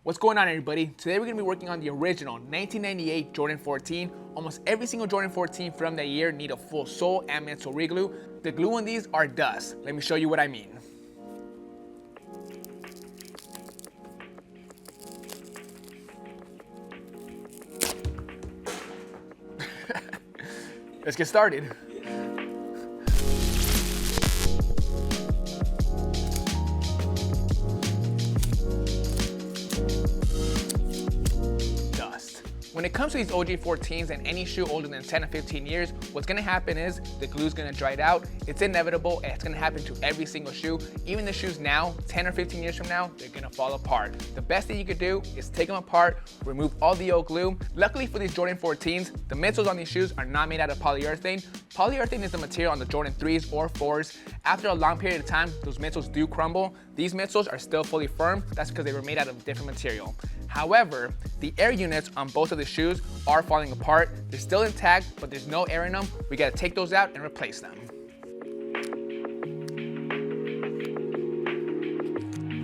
What's going on, everybody? Today we're going to be working on the original 1998 Jordan 14. Almost every single Jordan 14 from that year need a full sole and midsole reglue. The glue on these are dust. Let me show you what I mean. Let's get started. When it comes to these OG 14s and any shoe older than 10 or 15 years, what's gonna happen is the glue's gonna dry out. It's inevitable, and it's gonna happen to every single shoe. Even the shoes now, 10 or 15 years from now, they're gonna fall apart. The best thing you could do is take them apart, remove all the old glue. Luckily for these Jordan 14s, the midsoles on these shoes are not made out of polyurethane. Polyurethane is the material on the Jordan 3s or 4s. After a long period of time, those midsoles do crumble. These midsoles are still fully firm. That's because they were made out of a different material. However, the air units on both of the shoes are falling apart. They're still intact, but there's no air in them. We gotta take those out and replace them.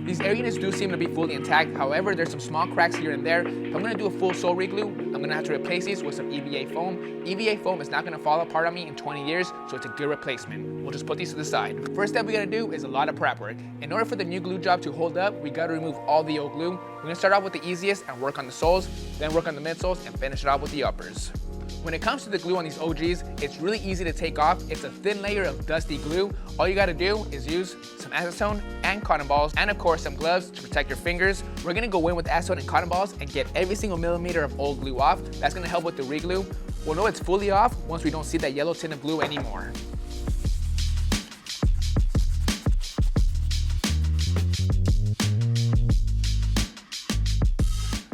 These air units do seem to be fully intact. However, there's some small cracks here and there. If I'm gonna do a full sole reglue, I'm gonna have to replace these with some EVA foam. EVA foam is not gonna fall apart on me in 20 years, so it's a good replacement. We'll just put these to the side. First step we gotta do is a lot of prep work. In order for the new glue job to hold up, we gotta remove all the old glue. We're gonna start off with the easiest and work on the soles, then work on the midsoles and finish it off with the uppers. When it comes to the glue on these OGs, it's really easy to take off. It's a thin layer of dusty glue. All you gotta do is use some acetone and cotton balls, and of course some gloves to protect your fingers. We're gonna go in with acetone and cotton balls and get every single millimeter of old glue off. That's gonna help with the reglue. We'll know it's fully off once we don't see that yellow tint of glue anymore.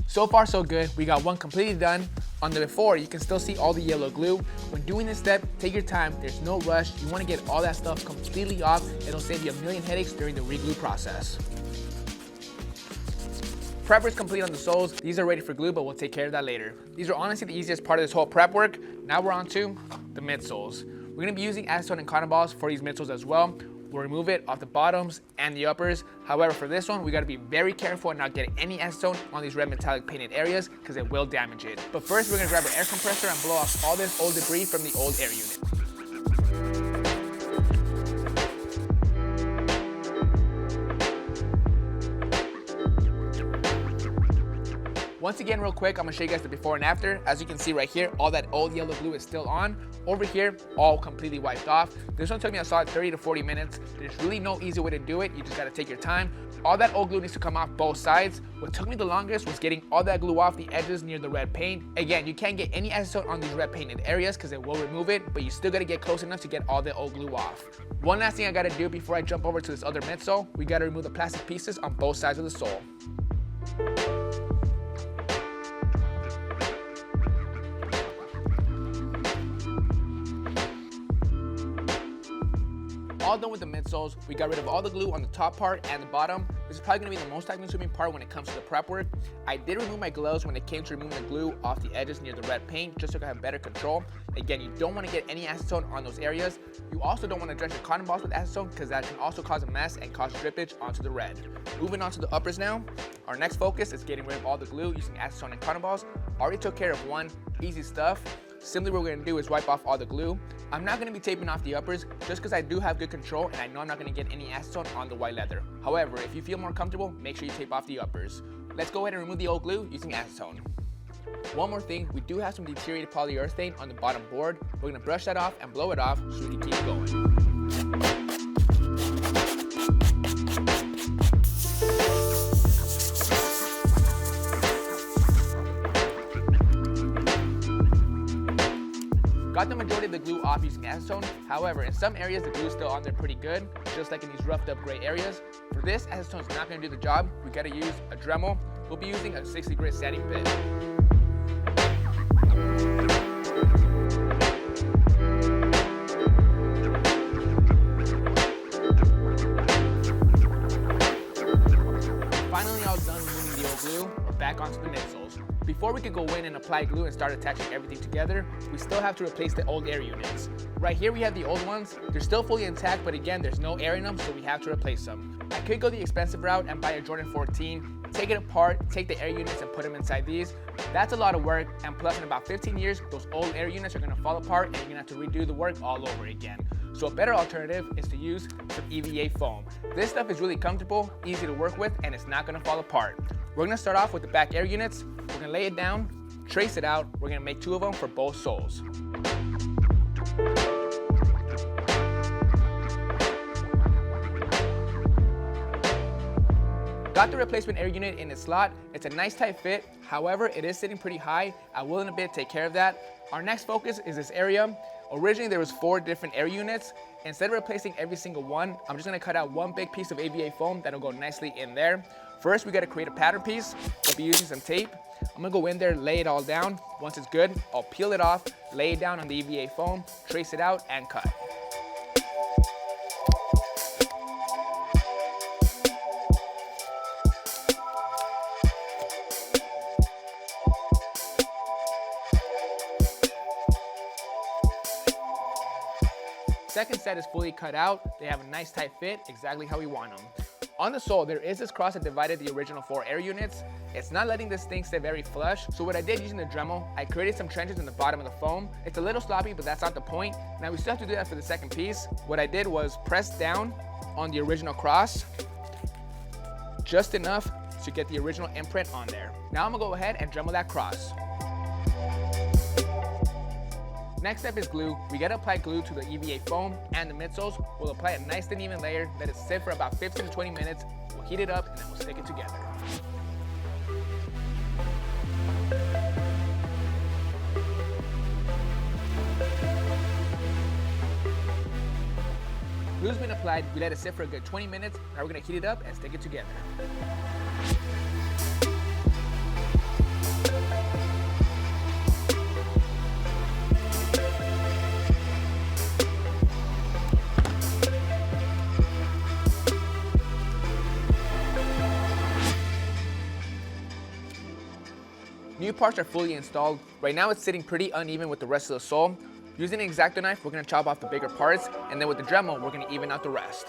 So far so good, we got one completely done. On the before, you can still see all the yellow glue. When doing this step, take your time, there's no rush. You wanna get all that stuff completely off. It'll save you a million headaches during the reglue process. Prep is complete on the soles. These are ready for glue, but we'll take care of that later. These are honestly the easiest part of this whole prep work. Now we're on to the midsoles. We're gonna be using acetone and cotton balls for these midsoles as well. We'll remove it off the bottoms and the uppers. However, for this one, we gotta be very careful and not get any acetone on these red metallic painted areas because it will damage it. But first, we're gonna grab an air compressor and blow off all this old debris from the old air unit. Once again, real quick, I'm gonna show you guys the before and after. As you can see right here, all that old yellow glue is still on. Over here, all completely wiped off. This one took me a solid 30 to 40 minutes. There's really no easy way to do it. You just gotta take your time. All that old glue needs to come off both sides. What took me the longest was getting all that glue off the edges near the red paint. Again, you can't get any acetone on these red painted areas because it will remove it, but you still gotta get close enough to get all the old glue off. One last thing I gotta do before I jump over to this other midsole, we gotta remove the plastic pieces on both sides of the sole. All done with the midsoles. We got rid of all the glue on the top part and the bottom. This is probably gonna be the most time-consuming part when it comes to the prep work. I did remove my gloves when it came to removing the glue off the edges near the red paint, just so I can have better control. Again, you don't wanna get any acetone on those areas. You also don't wanna drench your cotton balls with acetone because that can also cause a mess and cause drippage onto the red. Moving on to the uppers now. Our next focus is getting rid of all the glue using acetone and cotton balls. Already took care of one, easy stuff. Simply what we're gonna do is wipe off all the glue. I'm not gonna be taping off the uppers just because I do have good control and I know I'm not gonna get any acetone on the white leather. However, if you feel more comfortable, make sure you tape off the uppers. Let's go ahead and remove the old glue using acetone. One more thing, we do have some deteriorated polyurethane on the bottom board. We're gonna brush that off and blow it off so we can keep going. Got the majority of the glue off using acetone. However, in some areas the glue is still on there pretty good, just like in these roughed up gray areas. For this, acetone is not gonna do the job. We gotta use a Dremel. We'll be using a 60 grit sanding bit. Finally all done removing the old glue, we're back onto the midsoles. Before we could go in and apply glue and start attaching everything together, we still have to replace the old air units. Right here we have the old ones. They're still fully intact, but again, there's no air in them, so we have to replace them. I could go the expensive route and buy a Jordan 14 take it apart, take the air units and put them inside these. That's a lot of work, and plus in about 15 years, those old air units are gonna fall apart and you're gonna have to redo the work all over again. So a better alternative is to use some EVA foam. This stuff is really comfortable, easy to work with, and it's not gonna fall apart. We're gonna start off with the back air units. We're gonna lay it down, trace it out. We're gonna make 2 of them for both soles. Got the replacement air unit in its slot. It's a nice tight fit. However, it is sitting pretty high. I will in a bit take care of that. Our next focus is this area. Originally, there was 4 different air units. Instead of replacing every single one, I'm just gonna cut out one big piece of EVA foam that'll go nicely in there. First, we gotta create a pattern piece. We'll be using some tape. I'm gonna go in there, lay it all down. Once it's good, I'll peel it off, lay it down on the EVA foam, trace it out, and cut. Second set is fully cut out. They have a nice tight fit, exactly how we want them. On the sole, there is this cross that divided the original 4 air units. It's not letting this thing stay very flush, so what I did using the Dremel, I created some trenches in the bottom of the foam. It's a little sloppy, but that's not the point. Now we still have to do that for the second piece. What I did was press down on the original cross, just enough to get the original imprint on there. Now I'm gonna go ahead and Dremel that cross. Next step is glue. We gotta apply glue to the EVA foam and the midsoles. We'll apply a nice and even layer, let it sit for about 15 to 20 minutes. We'll heat it up and then we'll stick it together. Glue's been applied, we let it sit for a good 20 minutes. Now we're gonna heat it up and stick it together. New parts are fully installed. Right now it's sitting pretty uneven with the rest of the sole. Using an X-Acto knife, we're gonna chop off the bigger parts, and then with the Dremel, we're gonna even out the rest.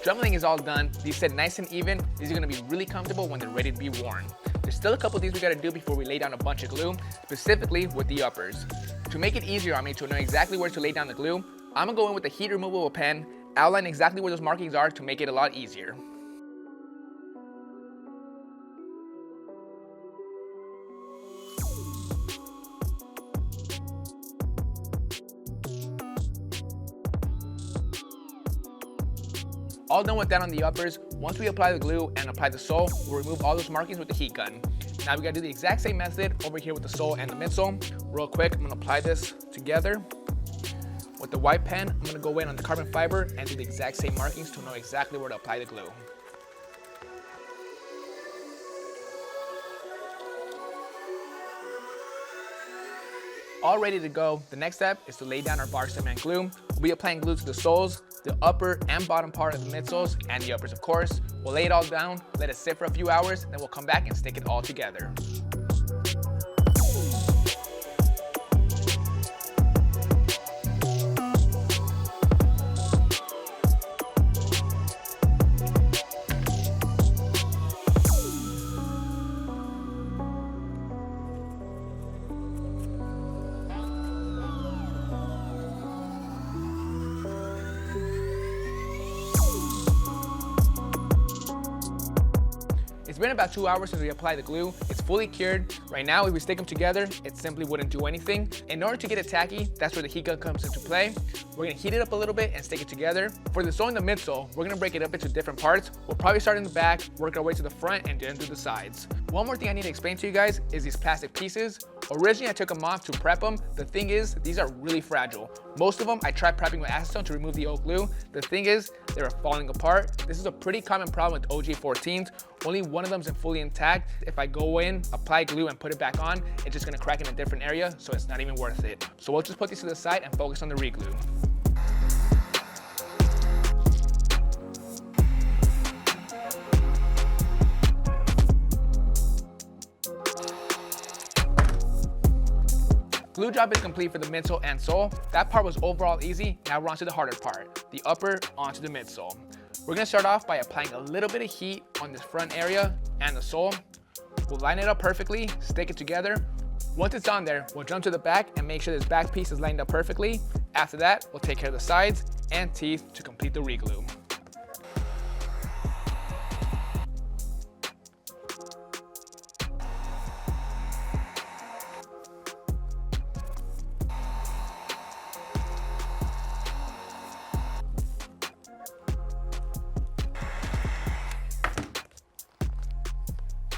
Dremeling is all done. These sit nice and even. These are gonna be really comfortable when they're ready to be worn. There's still a couple of these we gotta do before we lay down a bunch of glue, specifically with the uppers. To make it easier on me to know exactly where to lay down the glue, I'm gonna go in with a heat removable pen, outline exactly where those markings are to make it a lot easier. All done with that on the uppers. Once we apply the glue and apply the sole, we'll remove all those markings with the heat gun. Now we gotta do the exact same method over here with the sole and the midsole. Real quick, I'm gonna apply this together. With the white pen, I'm gonna go in on the carbon fiber and do the exact same markings to know exactly where to apply the glue. All ready to go. The next step is to lay down our bar cement glue. We'll be applying glue to the soles, the upper and bottom part of the midsoles, and the uppers of course. We'll lay it all down, let it sit for a few hours, then we'll come back and stick it all together. It's been about 2 hours since we applied the glue. It's fully cured. Right now, if we stick them together, it simply wouldn't do anything. In order to get it tacky, that's where the heat gun comes into play. We're gonna heat it up a little bit and stick it together. For the sole and the midsole, we're gonna break it up into different parts. We'll probably start in the back, work our way to the front, and then do the sides. One more thing I need to explain to you guys is these plastic pieces. Originally, I took them off to prep them. The thing is, these are really fragile. Most of them, I tried prepping with acetone to remove the old glue. The thing is, they were falling apart. This is a pretty common problem with OG14s. Only one of them is fully intact. If I go in, apply glue, and put it back on, it's just gonna crack in a different area, so it's not even worth it. So we'll just put these to the side and focus on the reglue. glue job is complete for the midsole and sole. That part was overall easy. Now we're on to the harder part, the upper onto the midsole. We're gonna start off by applying a little bit of heat on this front area and the sole. We'll line it up perfectly, stick it together. Once it's on there, we'll jump to the back and make sure this back piece is lined up perfectly. After that, we'll take care of the sides and teeth to complete the reglue.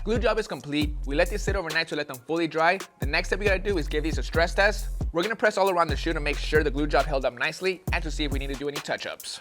Glue job is complete. We let these sit overnight to let them fully dry. The next step we gotta do is give these a stress test. We're gonna press all around the shoe to make sure the glue job held up nicely and to see if we need to do any touch-ups.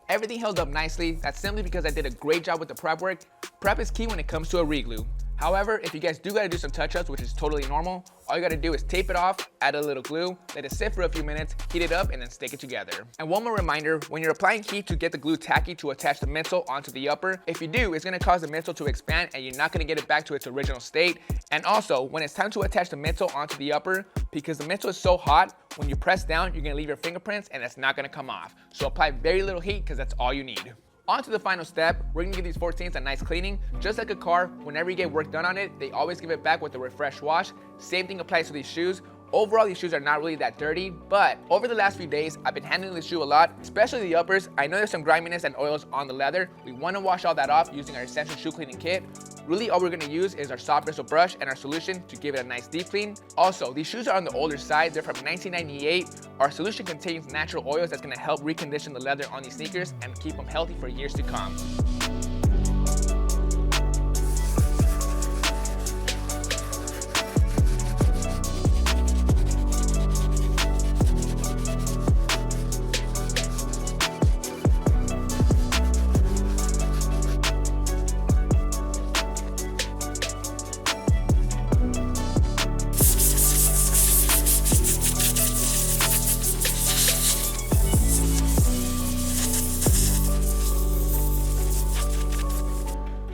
Everything held up nicely. That's simply because I did a great job with the prep work. Prep is key when it comes to a reglue. However, if you guys do gotta do some touch-ups, which is totally normal, all you gotta do is tape it off, add a little glue, let it sit for a few minutes, heat it up, and then stick it together. And one more reminder, when you're applying heat to get the glue tacky to attach the midsole onto the upper, if you do, it's gonna cause the midsole to expand and you're not gonna get it back to its original state. And also, when it's time to attach the midsole onto the upper, because the midsole is so hot, when you press down, you're gonna leave your fingerprints and it's not gonna come off. So apply very little heat because that's all you need. On to the final step, we're gonna give these 14s a nice cleaning. Just like a car, whenever you get work done on it, they always give it back with a refresh wash. Same thing applies to these shoes. Overall, these shoes are not really that dirty, but over the last few days, I've been handling the shoe a lot, especially the uppers. I know there's some griminess and oils on the leather. We wanna wash all that off using our essential shoe cleaning kit. Really, all we're gonna use is our soft bristle brush and our solution to give it a nice deep clean. Also, these shoes are on the older side. They're from 1998. Our solution contains natural oils that's gonna help recondition the leather on these sneakers and keep them healthy for years to come.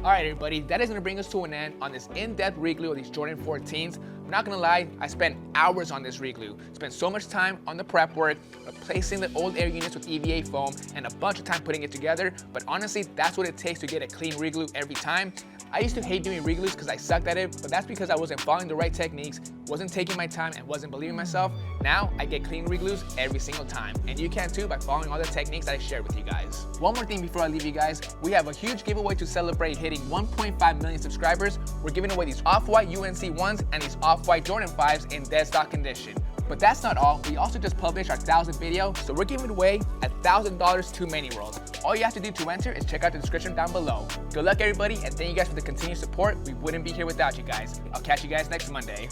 Alright everybody, that is going to bring us to an end on this in-depth reglue of these Jordan 14s. I'm not going to lie, I spent hours on this reglue. Spent so much time on the prep work, replacing the old air units with EVA foam, and a bunch of time putting it together. But honestly, that's what it takes to get a clean reglue every time. I used to hate doing reglues because I sucked at it, but that's because I wasn't following the right techniques, wasn't taking my time, and wasn't believing myself. Now, I get clean reglues every single time. And you can too by following all the techniques that I shared with you guys. One more thing before I leave you guys, we have a huge giveaway to celebrate hitting 1.5 million subscribers. We're giving away these off-white UNC 1s and these off-white Jordan 5s in dead stock condition. But that's not all. We also just published our 1,000th video, so we're giving away $1,000 to Many Worlds. All you have to do to enter is check out the description down below. Good luck everybody, and thank you guys for the continued support. We wouldn't be here without you guys. I'll catch you guys next Monday.